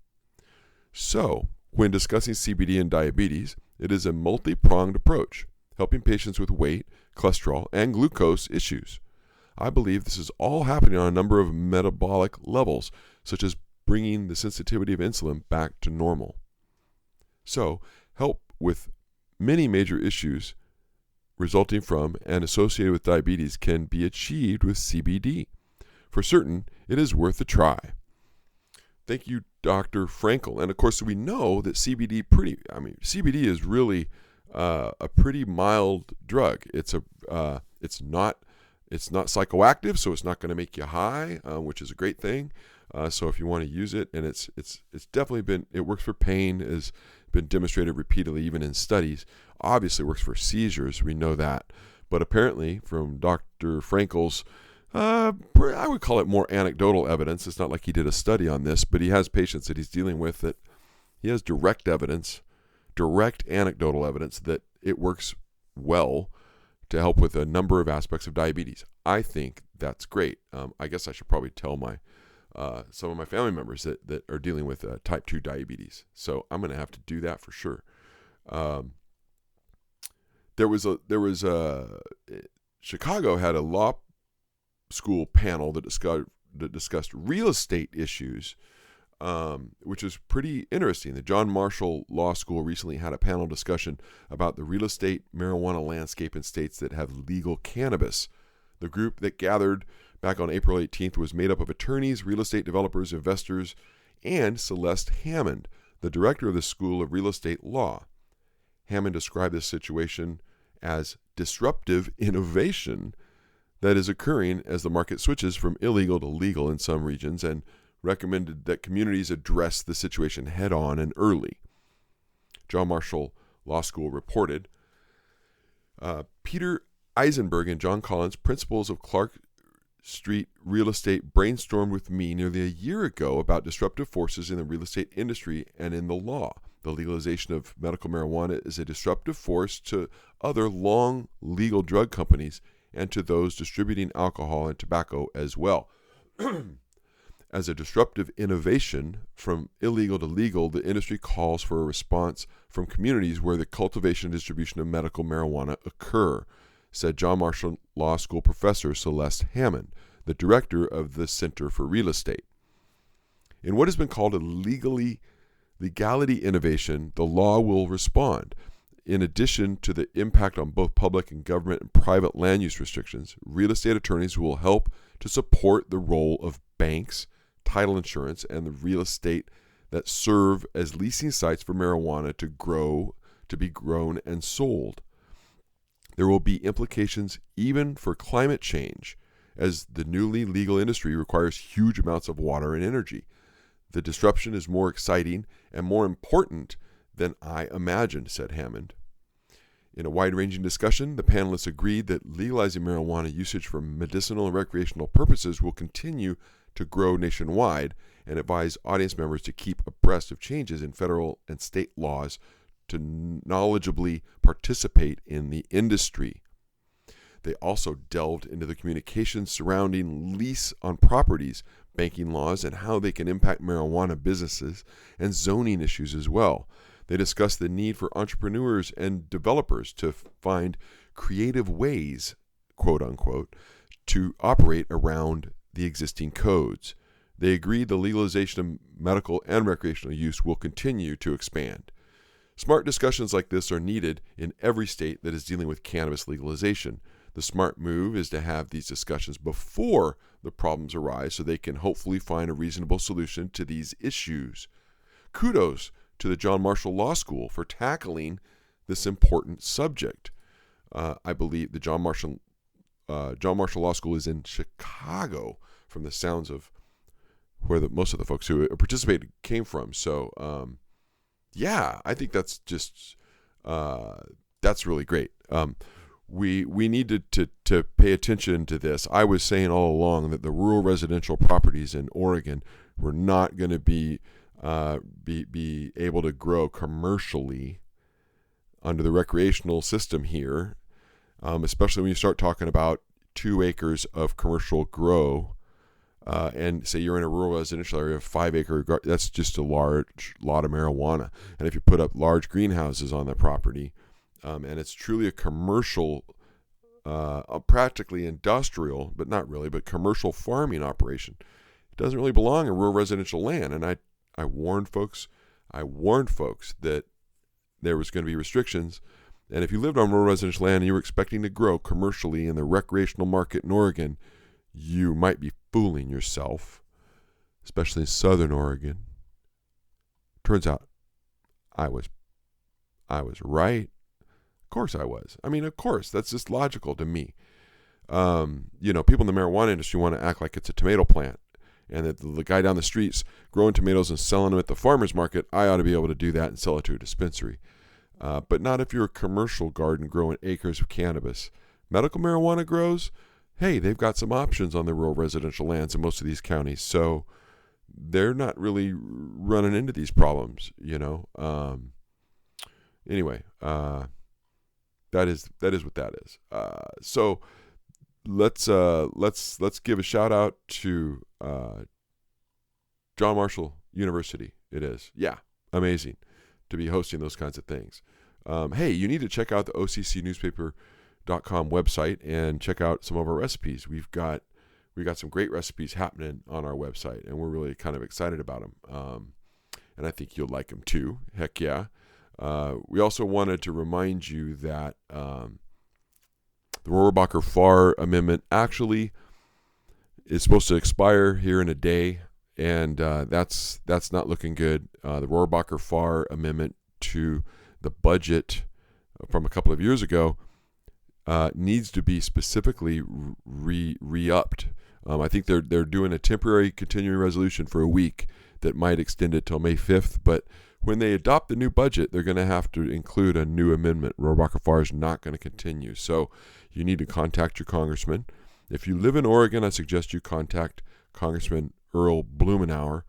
So, when discussing CBD and diabetes, it is a multi-pronged approach, helping patients with weight, cholesterol, and glucose issues. I believe this is all happening on a number of metabolic levels, such as bringing the sensitivity of insulin back to normal. So, help with many major issues resulting from and associated with diabetes can be achieved with CBD. For certain, it is worth a try. Thank you, Dr. Frankel. And of course, we know that CBD is really a pretty mild drug. It's not psychoactive, so it's not going to make you high, which is a great thing. So if you want to use it, and it's definitely it works for pain, has been demonstrated repeatedly, even in studies. Obviously, it works for seizures. We know that, but apparently, from Dr. Frankel's, I would call it more anecdotal evidence. It's not like he did a study on this, but he has patients that he's dealing with that he has direct anecdotal evidence that it works well to help with a number of aspects of diabetes. I think that's great. I guess I should probably tell some of my family members that are dealing with type 2 diabetes. So I'm going to have to do that for sure. Chicago had a law school panel that discussed real estate issues, which is pretty interesting. The John Marshall Law School recently had a panel discussion about the real estate marijuana landscape in states that have legal cannabis. The group that gathered back on April 18th was made up of attorneys, real estate developers, investors, and Celeste Hammond, the director of the School of Real Estate Law. Hammond described this situation as disruptive innovation that is occurring as the market switches from illegal to legal in some regions, and recommended that communities address the situation head-on and early. John Marshall Law School reported, Peter Eisenberg and John Collins, principals of Clark Street Real Estate, brainstormed with me nearly a year ago about disruptive forces in the real estate industry and in the law. The legalization of medical marijuana is a disruptive force to other long legal drug companies and to those distributing alcohol and tobacco as well. As a disruptive innovation from illegal to legal, the industry calls for a response from communities where the cultivation and distribution of medical marijuana occur, said John Marshall Law School professor Celeste Hammond, the director of the Center for Real Estate. In what has been called a legality innovation, the law will respond. In addition to the impact on both public and government and private land use restrictions, real estate attorneys will help to support the role of banks, title insurance, and the real estate that serve as leasing sites for marijuana to be grown and sold. There will be implications even for climate change, as the newly legal industry requires huge amounts of water and energy. The disruption is more exciting and more important than I imagined, said Hammond. In a wide-ranging discussion, the panelists agreed that legalizing marijuana usage for medicinal and recreational purposes will continue to grow nationwide, and advised audience members to keep abreast of changes in federal and state laws to knowledgeably participate in the industry. They also delved into the communications surrounding lease on properties, banking laws, and how they can impact marijuana businesses, and zoning issues as well. They discussed the need for entrepreneurs and developers to find creative ways, quote unquote, to operate around the existing codes. They agreed the legalization of medical and recreational use will continue to expand. Smart discussions like this are needed in every state that is dealing with cannabis legalization. The smart move is to have these discussions before the problems arise so they can hopefully find a reasonable solution to these issues. Kudos to the John Marshall Law School for tackling this important subject. I believe the John Marshall Law School is in Chicago, from the sounds of where most of the folks who participated came from. So, yeah, I think that's just that's really great. We needed to pay attention to this. I was saying all along that the rural residential properties in Oregon were not going to be able to grow commercially under the recreational system here, especially when you start talking about 2 acres of commercial grow, and say you're in a rural residential area of 5 acre, that's just a large lot of marijuana. And if you put up large greenhouses on the property, and it's truly a commercial, practically industrial, but not really, but commercial farming operation, it doesn't really belong in rural residential land. And I warned folks that there was going to be restrictions. And if you lived on rural residential land and you were expecting to grow commercially in the recreational market in Oregon, you might be fooling yourself, especially in Southern Oregon. Turns out I was right. Of course I was. I mean, of course, that's just logical to me. People in the marijuana industry want to act like it's a tomato plant, and that the guy down the street's growing tomatoes and selling them at the farmer's market. I ought to be able to do that and sell it to a dispensary. But not if you're a commercial garden growing acres of cannabis. Medical marijuana grows, hey, they've got some options on their rural residential lands in most of these counties. So they're not really running into these problems, Anyway, that is what that is. So let's give a shout out to John Marshall University. It is, amazing to be hosting those kinds of things. Hey, you need to check out the OCCnewspaper.com website and check out some of our recipes. We've got some great recipes happening on our website, and we're really kind of excited about them. And I think you'll like them too. Heck yeah. We also wanted to remind you that the Rohrabacher-Farr Amendment actually is supposed to expire here in a day, and that's not looking good. The Rohrabacher-Farr Amendment to the budget from a couple of years ago needs to be specifically re-upped. I think they're doing a temporary continuing resolution for a week that might extend it till May 5th, but when they adopt the new budget, they're going to have to include a new amendment. Rohrabacher-Farr is not going to continue. So you need to contact your congressman. If you live in Oregon, I suggest you contact Congressman Earl Blumenauer.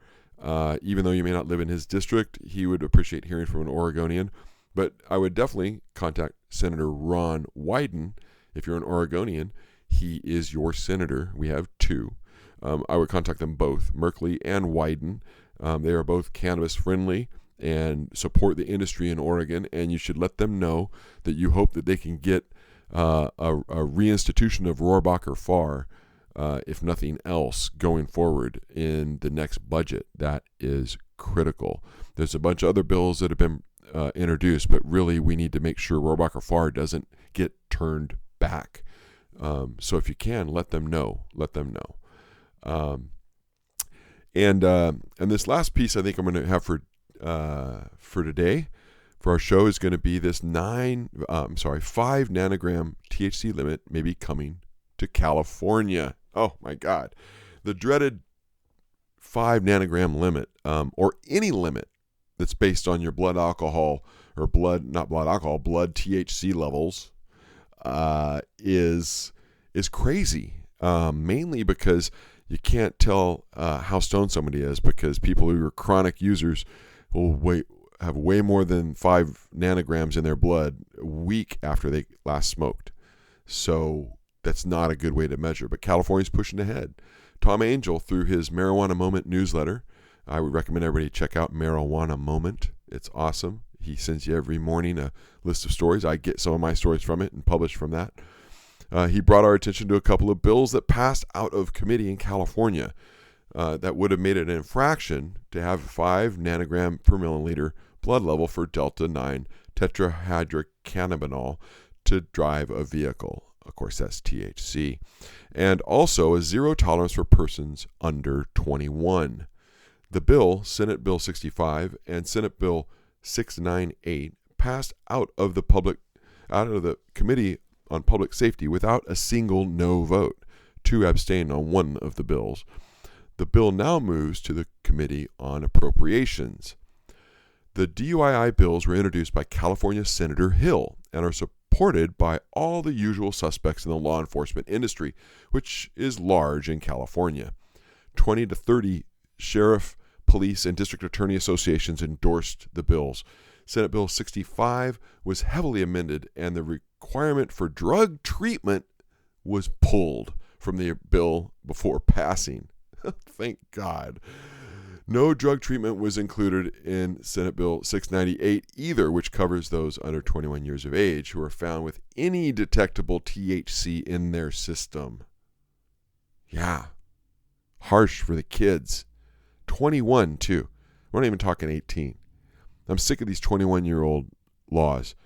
Even though you may not live in his district, he would appreciate hearing from an Oregonian. But I would definitely contact Senator Ron Wyden. If you're an Oregonian, he is your senator. We have two. I would contact them both, Merkley and Wyden. They are both cannabis friendly and support the industry in Oregon, and you should let them know that you hope that they can get a reinstitution of Rohrabacher-Farr, if nothing else, going forward in the next budget. That is critical. There's a bunch of other bills that have been introduced, but really we need to make sure Rohrabacher-Farr doesn't get turned back. So if you can, let them know. And this last piece I think I'm going to have for today, for our show, is going to be this 5 nanogram THC limit may be coming to California. Oh my God. The dreaded 5 nanogram limit, or any limit that's based on your blood alcohol or blood THC levels, is crazy. Mainly because you can't tell how stoned somebody is, because people who are chronic users will have way more than 5 nanograms in their blood a week after they last smoked. So that's not a good way to measure. But California's pushing ahead. Tom Angel, through his Marijuana Moment newsletter, I would recommend everybody check out Marijuana Moment. It's awesome. He sends you every morning a list of stories. I get some of my stories from it and publish from that. He brought our attention to a couple of bills that passed out of committee in California that would have made it an infraction to have 5 nanogram per milliliter blood level for Delta-9 tetrahydrocannabinol to drive a vehicle. Of course, that's THC. And also a zero tolerance for persons under 21. The bill, Senate Bill 65 and Senate Bill 698, passed out of the Committee on Public Safety without a single no vote. 2 abstained on one of the bills. The bill now moves to the Committee on Appropriations. The DUII bills were introduced by California Senator Hill and are supported by all the usual suspects in the law enforcement industry, which is large in California. 20 to 30 sheriff, police, and district attorney associations endorsed the bills. Senate Bill 65 was heavily amended, and the requirement for drug treatment was pulled from the bill before passing. Thank God. No drug treatment was included in Senate Bill 698 either, which covers those under 21 years of age who are found with any detectable THC in their system. Yeah. Harsh for the kids. 21, too. We're not even talking 18. I'm sick of these 21-year-old laws.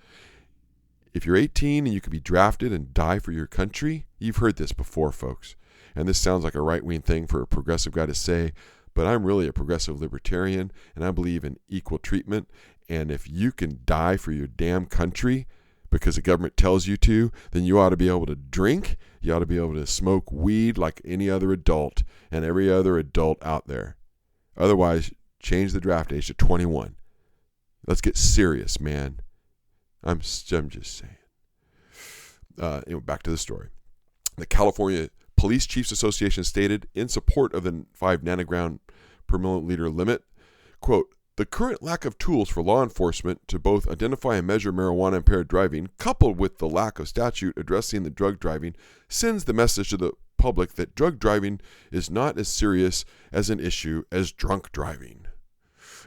If you're 18 and you could be drafted and die for your country, you've heard this before, folks. and this sounds like a right-wing thing for a progressive guy to say, but I'm really a progressive libertarian, and I believe in equal treatment. And if you can die for your damn country because the government tells you to, then you ought to be able to drink. You ought to be able to smoke weed like any other adult and every other adult out there. Otherwise, change the draft age to 21. Let's get serious, man. I'm just saying. Anyway, back to the story. The California Police Chiefs Association stated in support of the 5 nanogram per milliliter limit, quote, "The current lack of tools for law enforcement to both identify and measure marijuana impaired driving, coupled with the lack of statute addressing the drug driving, sends the message to the public that drug driving is not as serious as an issue as drunk driving."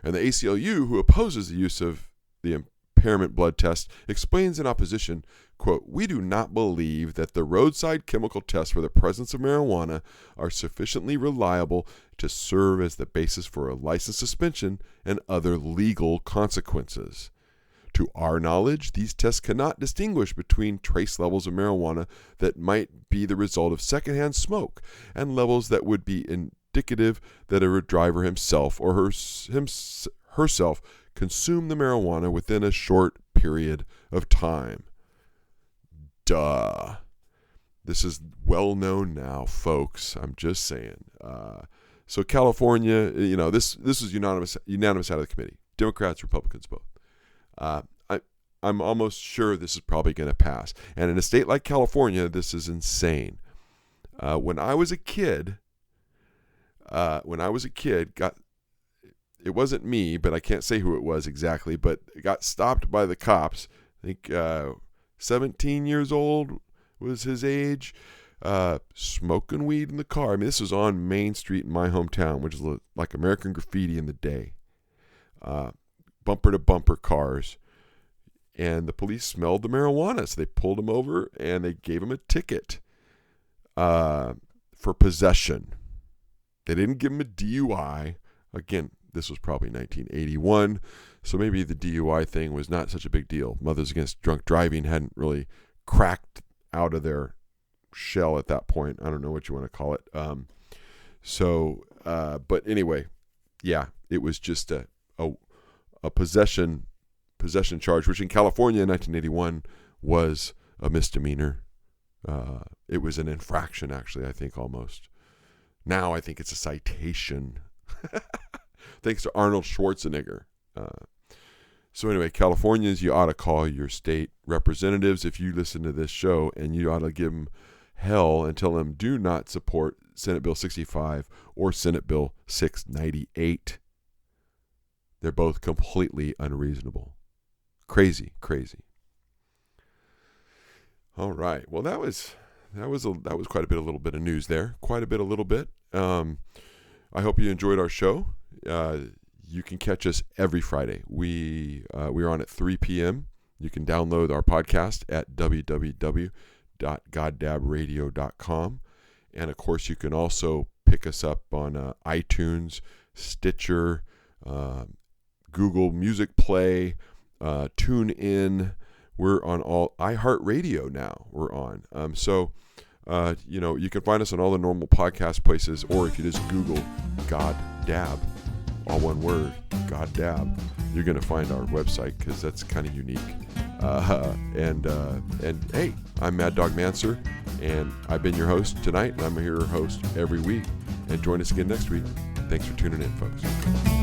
And the ACLU, who opposes the use of the impairment blood test, explains in opposition, quote, "We do not believe that the roadside chemical tests for the presence of marijuana are sufficiently reliable to serve as the basis for a license suspension and other legal consequences. To our knowledge, these tests cannot distinguish between trace levels of marijuana that might be the result of secondhand smoke and levels that would be indicative that a driver himself or herself consumed the marijuana within a short period of time." Duh. This is well known now, folks. I'm just saying. So California, this is unanimous out of the committee. Democrats, Republicans, both. I'm almost sure this is probably going to pass. And in a state like California, this is insane. When I was a kid, it wasn't me, but I can't say who it was exactly, but it got stopped by the cops. I think 17 years old was his age, smoking weed in the car. I mean, this was on Main Street in my hometown, which is like American Graffiti in the day. Bumper-to-bumper cars. And the police smelled the marijuana, so they pulled him over and they gave him a ticket for possession. They didn't give him a DUI. Again, this was probably 1981, so maybe the DUI thing was not such a big deal. Mothers Against Drunk Driving hadn't really cracked out of their shell at that point. I don't know what you want to call it. But anyway, yeah, it was just a possession charge, which in California in 1981 was a misdemeanor. It was an infraction, actually, I think almost. Now I think it's a citation. Thanks to Arnold Schwarzenegger. So anyway, Californians, you ought to call your state representatives if you listen to this show, and you ought to give them hell and tell them do not support Senate Bill 65 or Senate Bill 698. They're both completely unreasonable. Crazy. All right. Well, that was quite a little bit of news there. I hope you enjoyed our show. You can catch us every Friday. We're on at 3 p.m. You can download our podcast at www.goddabradio.com. And, of course, you can also pick us up on iTunes, Stitcher, Google Music Play, TuneIn. We're on all iHeartRadio now. We're on. You can find us on all the normal podcast places, or if you just Google Goddab, all one word, Goddab, you're going to find our website because that's kind of unique. And hey, I'm Mad Dog Manser, and I've been your host tonight, and I'm your host every week. And join us again next week. Thanks for tuning in, folks.